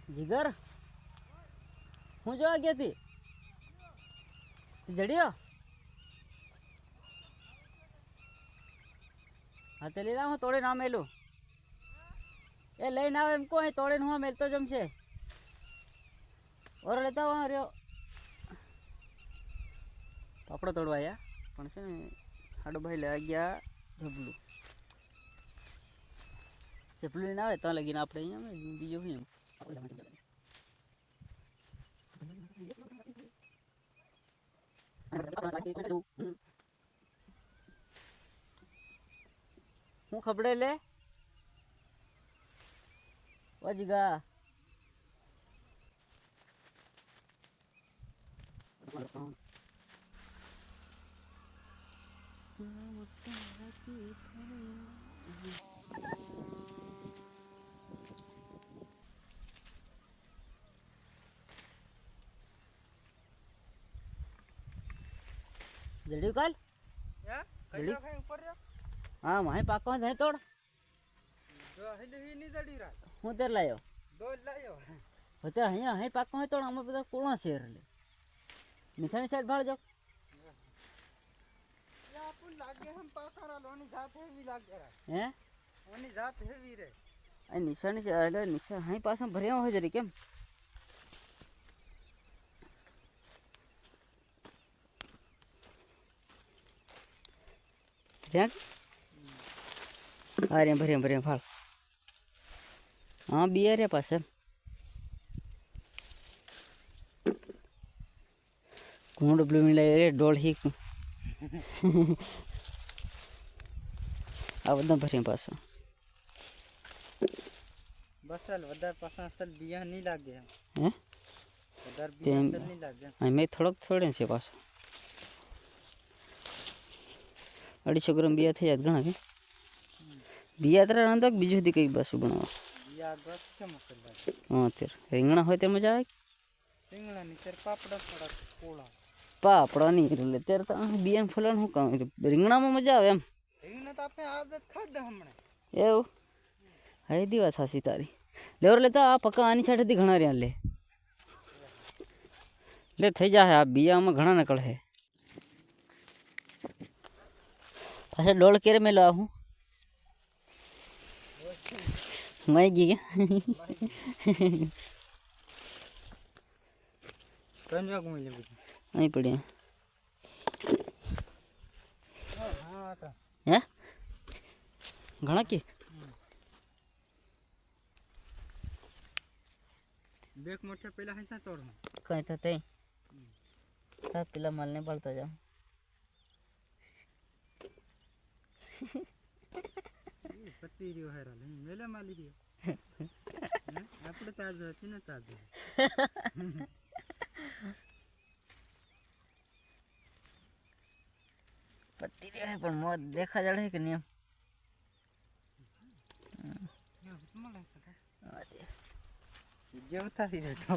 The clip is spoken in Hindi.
જીગર હું જોવા ગઈ હતી જડ્યો હા તે લીધા હું તોડે ના મેલું એ લઈને આવે એમ કોઈ તોડે હું મેલતો જમશે ઓર લેતા હું રહ્યો પાપડો તોડવા આવ્યા પણ છે ને હાડો ભાઈ લેવા ગયા જબલું લઈને આવે ત્યાં લગીને આપણે અહીંયા બીજું શું હું ખબડે લે વજગા जल्दी कल हाँ वहीं पाको है तोड़ हूँ तेर लायो होते हैं पाको है तोड़ हमें पता कौन शेर ले निशानी साइड भाड़ जाओ हैं निशानी से निशान हाँ पास में भरिया हो जरी केम अरे भरिया भरिया फाड़ हाँ बिया रे पास कौन डब्ल्यू मिला रे डोल ही आ बदा भरिया पास बस वदार पास असल बिया नहीं लाग गया हैं वदार बिया नहीं लाग गया मैं थोड़े से पास 250 ग्राम बिया થઈ જાય ઘણા કે बिया तर अंदर बीजू दी कई बस बनावा बिया बस के मसला हां तेर રીંગણા હોય તે મજા આવે રીંગણા ની તેર પાપડા થોડા કોળા પાપડા ની એટલે તેર તો બિયાન ફલણ હું કામ રીંગણામાં મજા આવે એમ રીંગણા તો આપણે આદત ખાધા હમણે એવું હે દીવા થાસી તારી લેવર લેતા આ પક્કા આની છાટેથી ઘણા રહ્યા લે થઈ જાય આ બિયામાં ઘણા નકળ હે पास डोल केरे में ला हूँ मैं क्या कन्या को मिले नहीं पड़िया हाँ आता हैं घना की बेक मोटे पहला है ना तोड़ कहीं था ते था पहला मालने पड़ता जा पत्ती रियो है राले मेले माली रियो આપણે તાજ હતી ને તાજ पत्ती रे है पर मौत देखा जड़ है कि नहीं जेवता ही रहता